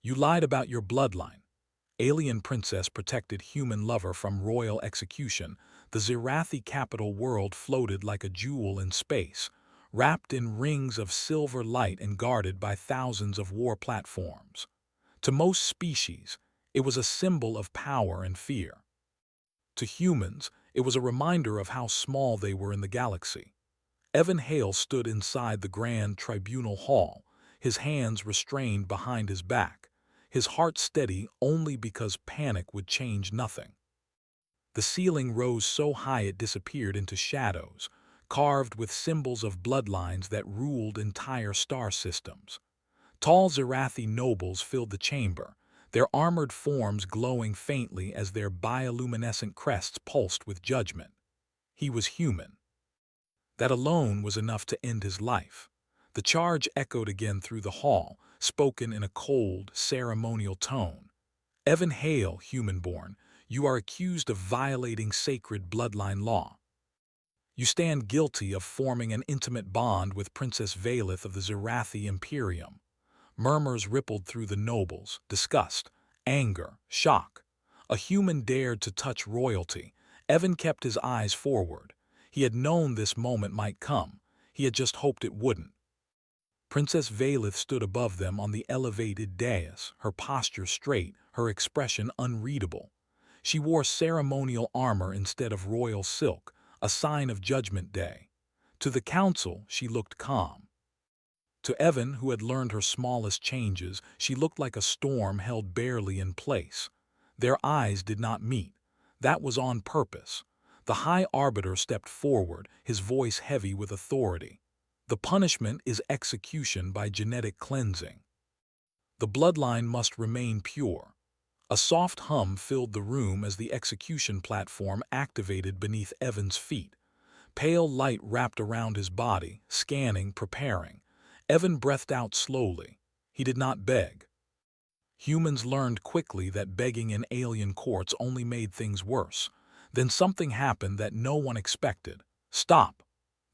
You lied about your bloodline. Alien princess protected human lover from royal execution. The Zirathi capital world floated like a jewel in space, wrapped in rings of silver light and guarded by thousands of war platforms. To most species, it was a symbol of power and fear. To humans, it was a reminder of how small they were in the galaxy. Evan Hale stood inside the grand tribunal hall, his hands restrained behind his back, his heart steady only because panic would change nothing. The ceiling rose so high it disappeared into shadows, carved with symbols of bloodlines that ruled entire star systems. Tall Zirathi nobles filled the chamber, their armored forms glowing faintly as their bioluminescent crests pulsed with judgment. He was human. That alone was enough to end his life. The charge echoed again through the hall, spoken in a cold, ceremonial tone. Evan Hale, human-born, you are accused of violating sacred bloodline law. You stand guilty of forming an intimate bond with Princess Valeth of the Zirathi Imperium. Murmurs rippled through the nobles, disgust, anger, shock. A human dared to touch royalty. Evan kept his eyes forward. He had known this moment might come. He had just hoped it wouldn't. Princess Valeth stood above them on the elevated dais, her posture straight, her expression unreadable. She wore ceremonial armor instead of royal silk, a sign of Judgment Day. To the council, she looked calm. To Evan, who had learned her smallest changes, she looked like a storm held barely in place. Their eyes did not meet. That was on purpose. The High Arbiter stepped forward, his voice heavy with authority. The punishment is execution by genetic cleansing. The bloodline must remain pure. A soft hum filled the room as the execution platform activated beneath Evan's feet. Pale light wrapped around his body, scanning, preparing. Evan breathed out slowly. He did not beg. Humans learned quickly that begging in alien courts only made things worse. Then something happened that no one expected. Stop!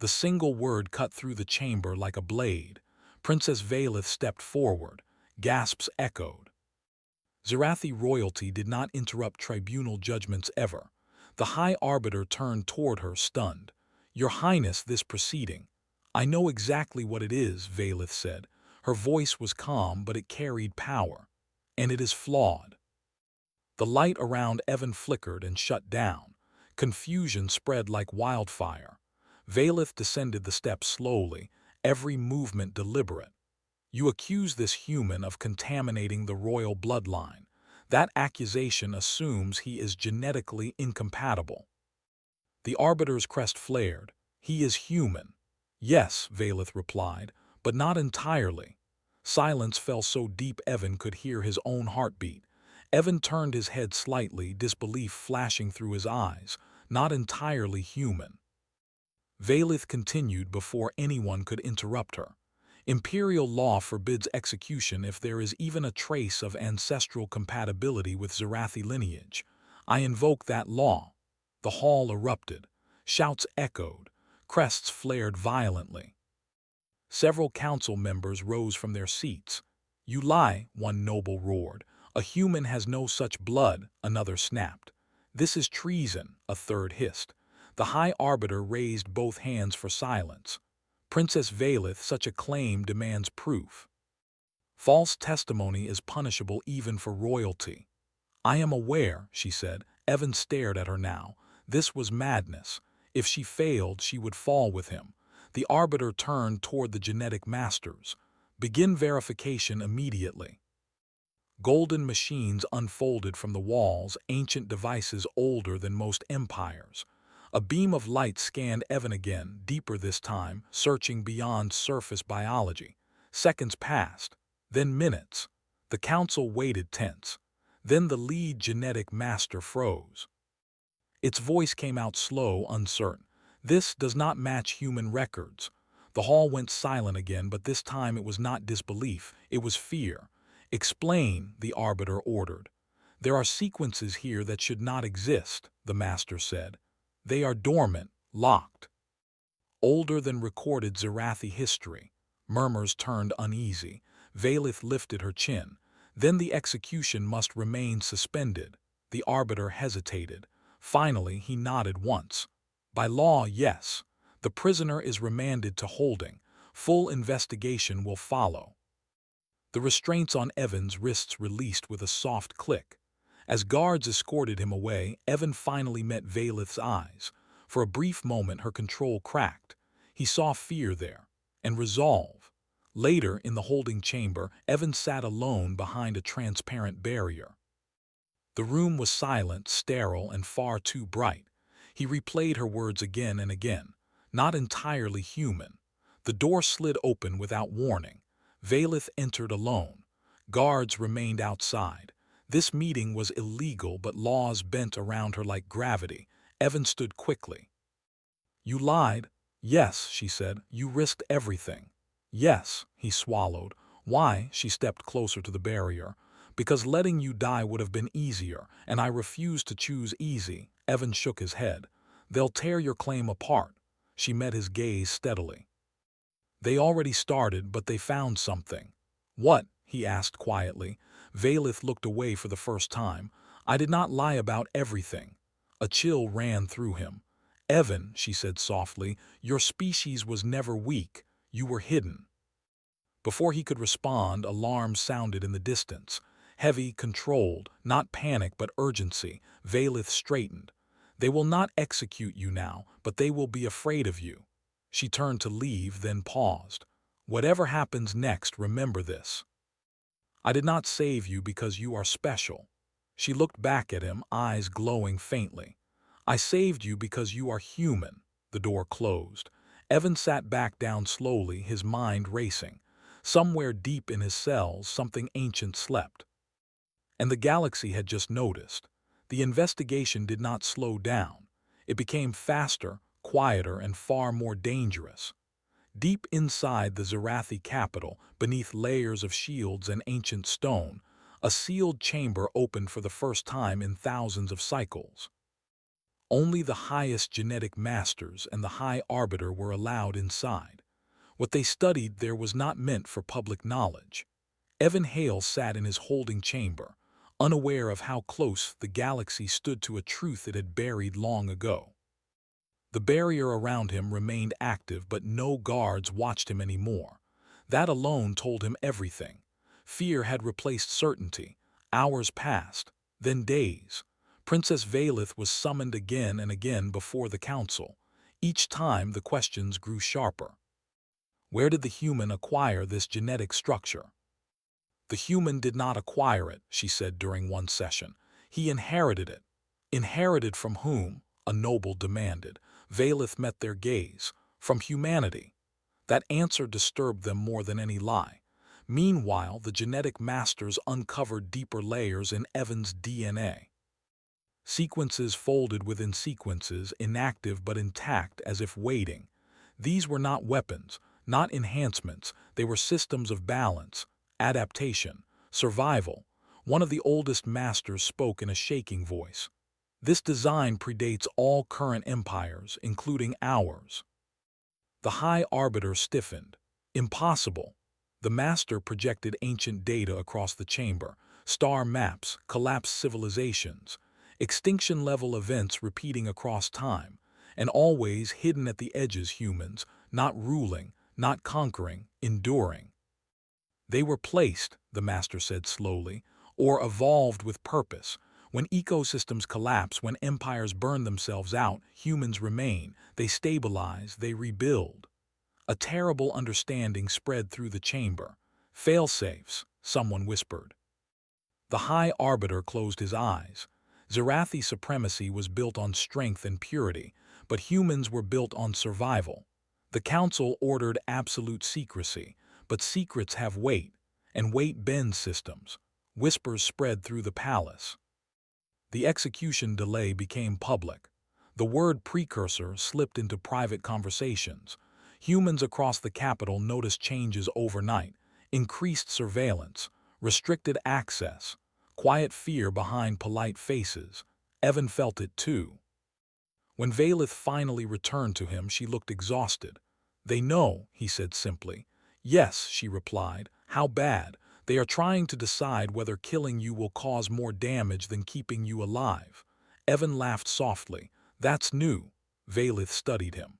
The single word cut through the chamber like a blade. Princess Valeth stepped forward. Gasps echoed. Zirathi royalty did not interrupt tribunal judgments ever. The High Arbiter turned toward her, stunned. Your Highness, this proceeding. I know exactly what it is, Valeth said. Her voice was calm, but it carried power. And it is flawed. The light around Evan flickered and shut down. Confusion spread like wildfire. Valeth descended the steps slowly, every movement deliberate. You accuse this human of contaminating the royal bloodline. That accusation assumes he is genetically incompatible. The Arbiter's crest flared. He is human. Yes, Valeth replied, but not entirely. Silence fell so deep Evan could hear his own heartbeat. Evan turned his head slightly, disbelief flashing through his eyes. Not entirely human. Valeth continued before anyone could interrupt her. Imperial law forbids execution if there is even a trace of ancestral compatibility with Zirathi lineage. I invoke that law. The hall erupted. Shouts echoed. Crests flared violently. Several council members rose from their seats. You lie, one noble roared. A human has no such blood, another snapped. This is treason, a third hissed. The High Arbiter raised both hands for silence. Princess Valeth, such a claim demands proof. False testimony is punishable even for royalty. I am aware, she said. Evan stared at her now. This was madness. If she failed, she would fall with him. The Arbiter turned toward the genetic masters. Begin verification immediately. Golden machines unfolded from the walls, ancient devices older than most empires. A beam of light scanned Evan again, deeper this time, searching beyond surface biology. Seconds passed, then minutes. The council waited tense. Then the lead genetic master froze. Its voice came out slow, uncertain. This does not match human records. The hall went silent again, but this time it was not disbelief, it was fear. Explain, the Arbiter ordered. There are sequences here that should not exist, the Master said. They are dormant, locked. Older than recorded Zirathi history. Murmurs turned uneasy. Valeth lifted her chin. Then the execution must remain suspended. The arbiter hesitated. Finally, he nodded once. By law, yes. The prisoner is remanded to holding. Full investigation will follow. The restraints on Evan's wrists released with a soft click. As guards escorted him away, Evan finally met Valith's eyes. For a brief moment, her control cracked. He saw fear there, and resolve. Later, in the holding chamber, Evan sat alone behind a transparent barrier. The room was silent, sterile, and far too bright. He replayed her words again and again. Not entirely human. The door slid open without warning. Valith entered alone. Guards remained outside. This meeting was illegal, but laws bent around her like gravity. Evan stood quickly. "You lied." "Yes," she said. "You risked everything." "Yes," he swallowed. "Why?" She stepped closer to the barrier. "Because letting you die would have been easier, and I refuse to choose easy." Evan shook his head. "They'll tear your claim apart." She met his gaze steadily. "They already started, but they found something." "What?" he asked quietly. Valith looked away for the first time. "I did not lie about everything." A chill ran through him. "Evan," she said softly, "your species was never weak. You were hidden." Before he could respond, alarms sounded in the distance. Heavy, controlled, not panic but urgency. Valith straightened. "They will not execute you now, but they will be afraid of you." She turned to leave, then paused. "Whatever happens next, remember this. I did not save you because you are special." She looked back at him, eyes glowing faintly. "I saved you because you are human." The door closed. Evan sat back down slowly, his mind racing. Somewhere deep in his cells, something ancient slept. And the galaxy had just noticed. The investigation did not slow down. It became faster, quieter, and far more dangerous. Deep inside the Zirathi capital, beneath layers of shields and ancient stone, a sealed chamber opened for the first time in thousands of cycles. Only the highest genetic masters and the High Arbiter were allowed inside. What they studied there was not meant for public knowledge. Evan Hale sat in his holding chamber, unaware of how close the galaxy stood to a truth it had buried long ago. The barrier around him remained active, but no guards watched him anymore. That alone told him everything. Fear had replaced certainty. Hours passed, then days. Princess Valith was summoned again and again before the council. Each time the questions grew sharper. Where did the human acquire this genetic structure? "The human did not acquire it," she said during one session. "He inherited it." "Inherited from whom?" a noble demanded. Valith met their gaze. "From humanity." That answer disturbed them more than any lie. Meanwhile, the genetic masters uncovered deeper layers in Evan's DNA. Sequences folded within sequences, inactive but intact, as if waiting. These were not weapons, not enhancements. They were systems of balance, adaptation, survival. One of the oldest masters spoke in a shaking voice. "This design predates all current empires, including ours." The High Arbiter stiffened. "Impossible." The master projected ancient data across the chamber. Star maps, collapsed civilizations, extinction-level events repeating across time, and always hidden at the edges. Humans, not ruling, not conquering, enduring. "They were placed," the master said slowly, "or evolved with purpose. When ecosystems collapse, when empires burn themselves out, humans remain. They stabilize, they rebuild." A terrible understanding spread through the chamber. "Fail-safes," someone whispered. The High Arbiter closed his eyes. Zirathi supremacy was built on strength and purity, but humans were built on survival. The council ordered absolute secrecy, but secrets have weight, and weight bends systems. Whispers spread through the palace. The execution delay became public. The word precursor slipped into private conversations. Humans across the capital noticed changes overnight: increased surveillance, restricted access, quiet fear behind polite faces. Evan felt it too. When Valith finally returned to him, she looked exhausted. "They know," he said simply. "Yes," she replied. "How bad?" They are trying to decide whether killing you will cause more damage than keeping you alive. Evan laughed softly. That's new. Valith studied him.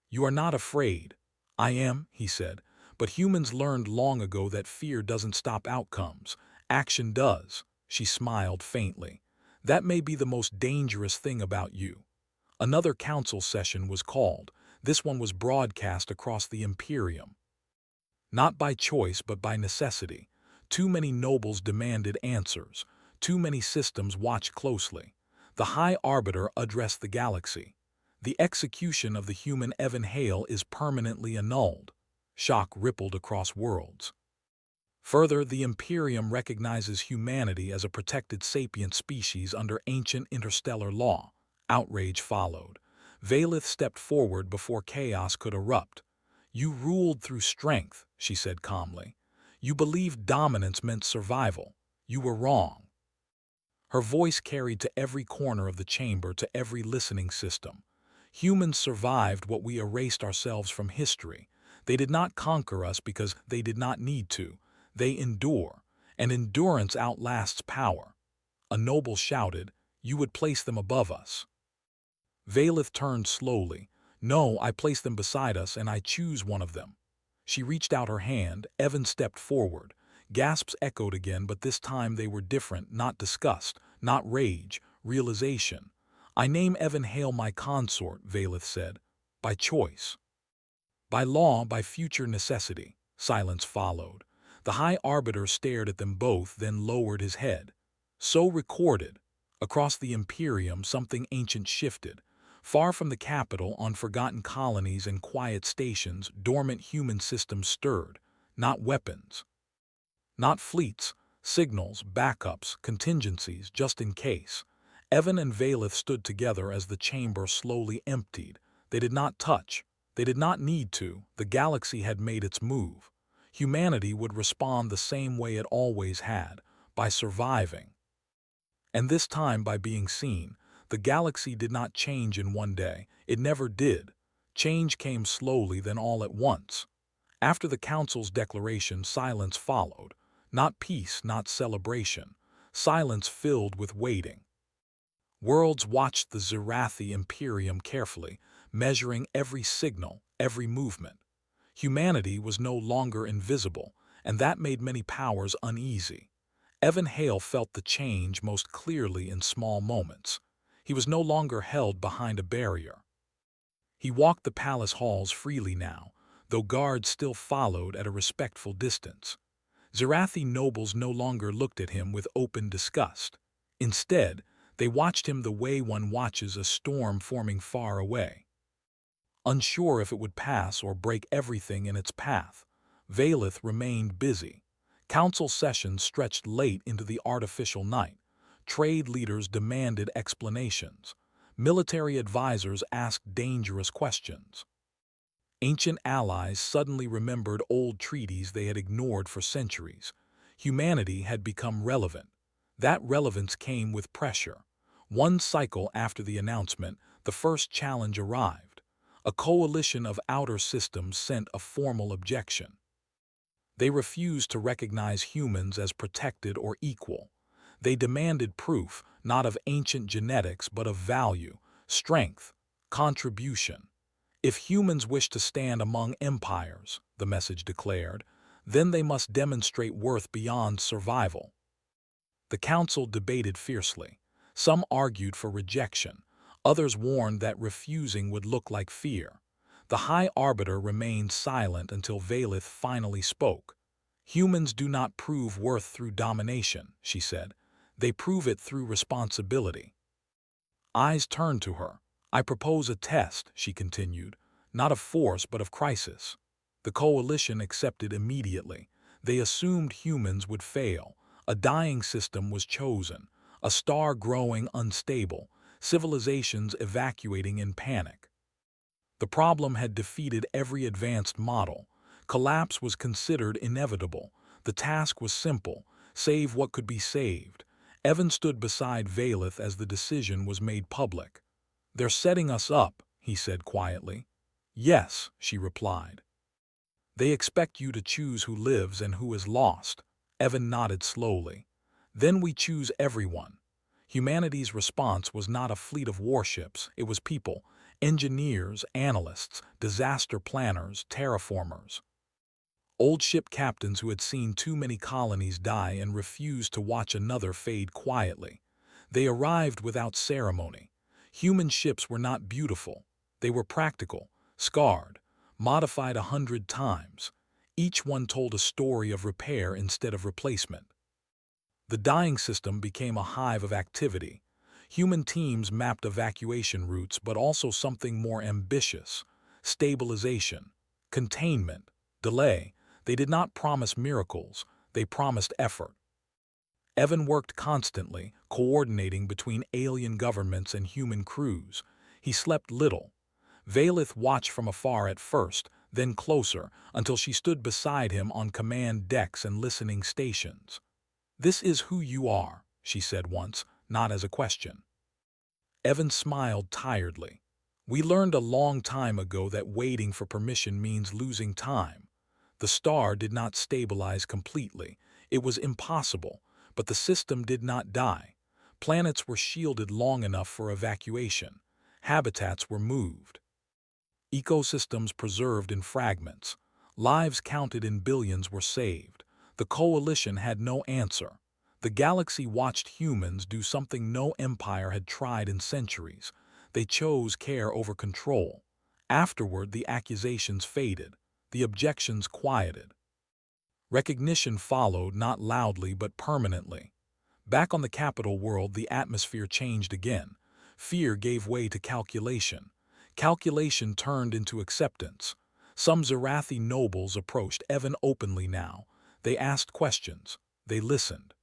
You are not afraid. I am, he said, but humans learned long ago that fear doesn't stop outcomes. Action does. She smiled faintly. That may be the most dangerous thing about you. Another council session was called. This one was broadcast across the Imperium. Not by choice, but by necessity. Too many nobles demanded answers. Too many systems watched closely. The High Arbiter addressed the galaxy. The execution of the human Evan Hale is permanently annulled. Shock rippled across worlds. Further, the Imperium recognizes humanity as a protected sapient species under ancient interstellar law. Outrage followed. Valith stepped forward before chaos could erupt. You ruled through strength, she said calmly. You believed dominance meant survival. You were wrong. Her voice carried to every corner of the chamber, to every listening system. Humans survived what we erased ourselves from history. They did not conquer us because they did not need to. They endure, and endurance outlasts power. A noble shouted, "You would place them above us." Valith turned slowly. "No, I place them beside us, and I choose one of them." She reached out her hand. Evan stepped forward. Gasps echoed again, but this time they were different, not disgust, not rage, realization. "I name Evan Hale my consort," Valith said. "By choice. By law, by future necessity." Silence followed. The High Arbiter stared at them both, then lowered his head. So recorded. Across the Imperium, something ancient shifted. Far from the capital, on forgotten colonies and quiet stations, dormant human systems stirred. Not weapons. Not fleets. Signals, backups, contingencies, just in case. Evan and Valith stood together as the chamber slowly emptied. They did not touch. They did not need to. The galaxy had made its move. Humanity would respond the same way it always had, by surviving. And this time by being seen. The galaxy did not change in one day. It never did. Change came slowly, then all at once. After the Council's declaration, silence followed. Not peace, not celebration. Silence filled with waiting. Worlds watched the Zirathi Imperium carefully, measuring every signal, every movement. Humanity was no longer invisible, and that made many powers uneasy. Evan Hale felt the change most clearly in small moments. He was no longer held behind a barrier. He walked the palace halls freely now, though guards still followed at a respectful distance. Zirathi nobles no longer looked at him with open disgust. Instead, they watched him the way one watches a storm forming far away. Unsure if it would pass or break everything in its path, Valith remained busy. Council sessions stretched late into the artificial night. Trade leaders demanded explanations. Military advisors asked dangerous questions. Ancient allies suddenly remembered old treaties they had ignored for centuries. Humanity had become relevant. That relevance came with pressure. One cycle after the announcement, the first challenge arrived. A coalition of outer systems sent a formal objection. They refused to recognize humans as protected or equal. They demanded proof, not of ancient genetics, but of value, strength, contribution. If humans wish to stand among empires, the message declared, then they must demonstrate worth beyond survival. The council debated fiercely. Some argued for rejection. Others warned that refusing would look like fear. The High Arbiter remained silent until Valith finally spoke. "Humans do not prove worth through domination," she said. "They prove it through responsibility." Eyes turned to her. "I propose a test," she continued, "not of force but of crisis." The coalition accepted immediately. They assumed humans would fail. A dying system was chosen, a star growing unstable, civilizations evacuating in panic. The problem had defeated every advanced model. Collapse was considered inevitable. The task was simple: save what could be saved. Evan stood beside Valith as the decision was made public. "They're setting us up," he said quietly. "Yes," she replied. "They expect you to choose who lives and who is lost." Evan nodded slowly. Then we choose everyone. Humanity's response was not a fleet of warships, it was people, engineers, analysts, disaster planners, terraformers. Old ship captains who had seen too many colonies die and refused to watch another fade quietly. They arrived without ceremony. Human ships were not beautiful. They were practical, scarred, modified 100 times. Each one told a story of repair instead of replacement. The dying system became a hive of activity. Human teams mapped evacuation routes, but also something more ambitious: stabilization, containment, delay. They did not promise miracles, they promised effort. Evan worked constantly, coordinating between alien governments and human crews. He slept little. Valith watched from afar at first, then closer, until she stood beside him on command decks and listening stations. "This is who you are," she said once, not as a question. Evan smiled tiredly. "We learned a long time ago that waiting for permission means losing time. The star did not stabilize completely. It was impossible, but the system did not die. Planets were shielded long enough for evacuation. Habitats were moved. Ecosystems preserved in fragments. Lives counted in billions were saved. The coalition had no answer. The galaxy watched humans do something no empire had tried in centuries. They chose care over control. Afterward, the accusations faded. The objections quieted. Recognition followed, not loudly but permanently. Back on the capital world, the atmosphere changed again. Fear gave way to calculation. Calculation turned into acceptance. Some Zerathi nobles approached Evan openly now. They asked questions. They listened.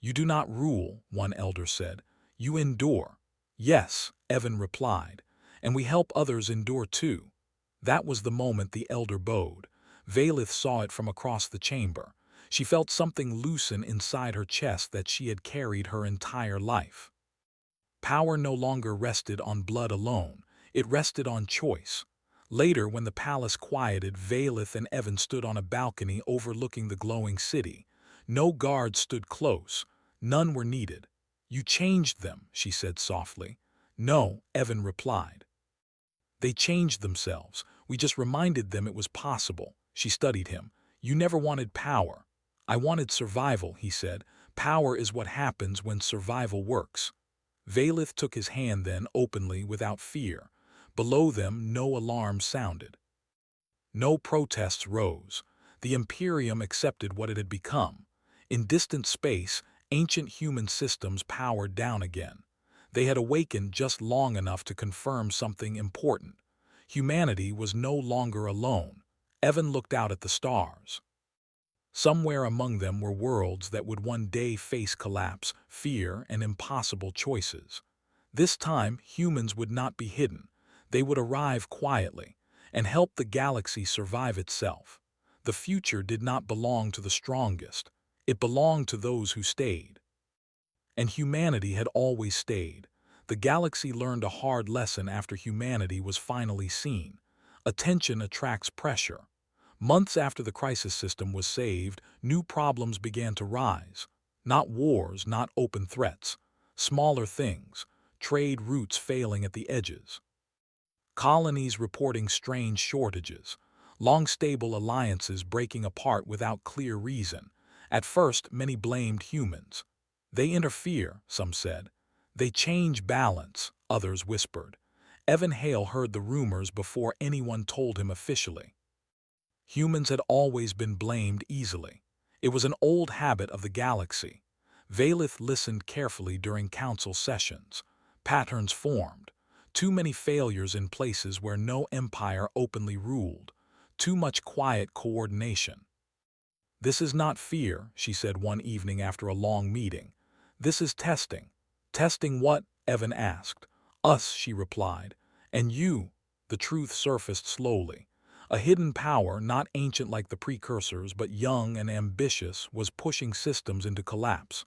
"You do not rule," one elder said. "You endure." "Yes," Evan replied, "and we help others endure too." That was the moment the elder bowed. Valith saw it from across the chamber. She felt something loosen inside her chest that she had carried her entire life. Power no longer rested on blood alone. It rested on choice. Later, when the palace quieted, Valith and Evan stood on a balcony overlooking the glowing city. No guards stood close. None were needed. "You changed them," she said softly. "No," Evan replied. "They changed themselves. We just reminded them it was possible." She studied him. "You never wanted power." "I wanted survival," he said. "Power is what happens when survival works." Valith took his hand then, openly, without fear. Below them, no alarm sounded. No protests rose. The Imperium accepted what it had become. In distant space, ancient human systems powered down again. They had awakened just long enough to confirm something important. Humanity was no longer alone. Evan looked out at the stars. Somewhere among them were worlds that would one day face collapse, fear, and impossible choices. This time, humans would not be hidden. They would arrive quietly and help the galaxy survive itself. The future did not belong to the strongest. It belonged to those who stayed. And humanity had always stayed. The galaxy learned a hard lesson after humanity was finally seen. Attention attracts pressure. Months after the crisis system was saved, new problems began to rise. Not wars, not open threats. Smaller things. Trade routes failing at the edges. Colonies reporting strange shortages. Long-stable alliances breaking apart without clear reason. At first, many blamed humans. "They interfere," some said. "They change balance," others whispered. Evan Hale heard the rumors before anyone told him officially. Humans had always been blamed easily. It was an old habit of the galaxy. Valith listened carefully during council sessions. Patterns formed. Too many failures in places where no empire openly ruled. Too much quiet coordination. "This is not fear," she said one evening after a long meeting. "This is testing." "Testing what?" Evan asked. "Us," she replied. "And you." The truth surfaced slowly. A hidden power, not ancient like the precursors, but young and ambitious, was pushing systems into collapse.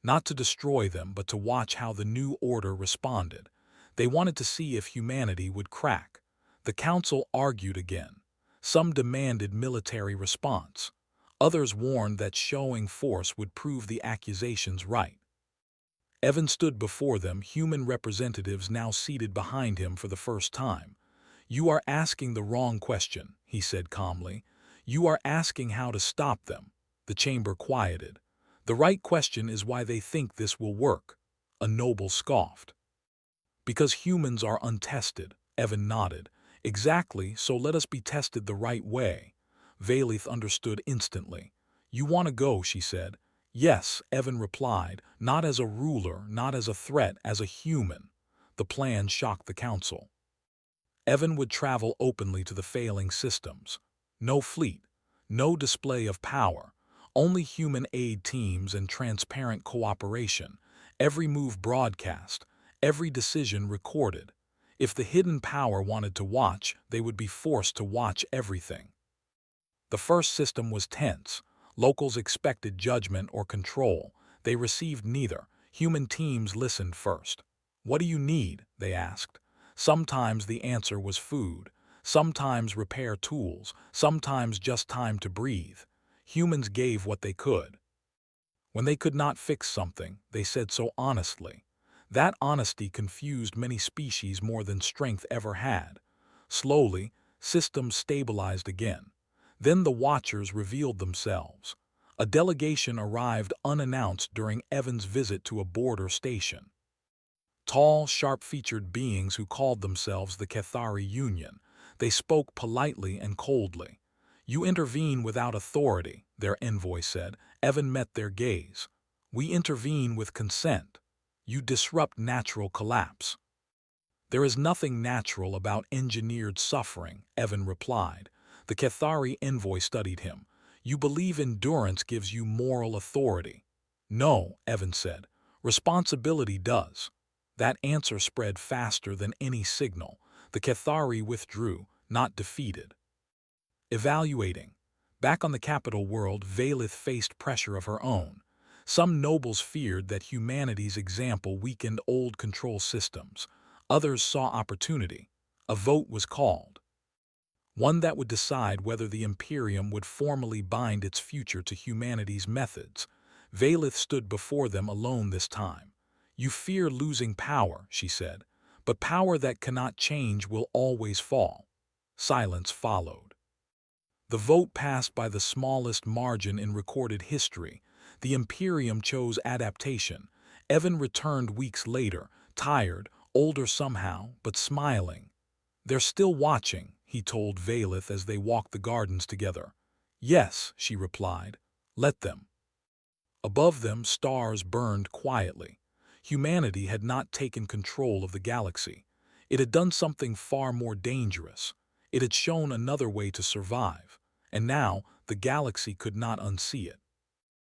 Not to destroy them, but to watch how the new order responded. They wanted to see if humanity would crack. The council argued again. Some demanded military response. Others warned that showing force would prove the accusations right. Evan stood before them, human representatives now seated behind him for the first time. "You are asking the wrong question," he said calmly. "You are asking how to stop them." The chamber quieted. "The right question is why they think this will work." A noble scoffed. "Because humans are untested," Evan nodded. "Exactly, so let us be tested the right way." Valith understood instantly. "You want to go," she said. "Yes," Evan replied, "not as a ruler, not as a threat, as a human." The plan shocked the council. Evan would travel openly to the failing systems. No fleet, no display of power, only human aid teams and transparent cooperation. Every move broadcast, every decision recorded. If the hidden power wanted to watch, they would be forced to watch everything. The first system was tense. Locals expected judgment or control. They received neither. Human teams listened first. "What do you need?" they asked. Sometimes the answer was food, sometimes repair tools, sometimes just time to breathe. Humans gave what they could. When they could not fix something, they said so honestly. That honesty confused many species more than strength ever had. Slowly, systems stabilized again. Then the Watchers revealed themselves. A delegation arrived unannounced during Evan's visit to a border station. Tall, sharp-featured beings who called themselves the Cathari Union. They spoke politely and coldly. "You intervene without authority," their envoy said. Evan met their gaze. "We intervene with consent. You disrupt natural collapse." "There is nothing natural about engineered suffering," Evan replied. The Cathari envoy studied him. "You believe endurance gives you moral authority." "No," Evan said. "Responsibility does." That answer spread faster than any signal. The Cathari withdrew, not defeated. Evaluating. Back on the capital world, Valith faced pressure of her own. Some nobles feared that humanity's example weakened old control systems. Others saw opportunity. A vote was called. One that would decide whether the Imperium would formally bind its future to humanity's methods. Valith stood before them alone this time. "You fear losing power," she said, "but power that cannot change will always fall." Silence followed. The vote passed by the smallest margin in recorded history. The Imperium chose adaptation. Evan returned weeks later, tired, older somehow, but smiling. "They're still watching," he told Valith as they walked the gardens together. "Yes," she replied. "Let them." Above them, stars burned quietly. Humanity had not taken control of the galaxy. It had done something far more dangerous. It had shown another way to survive. And now, the galaxy could not unsee it.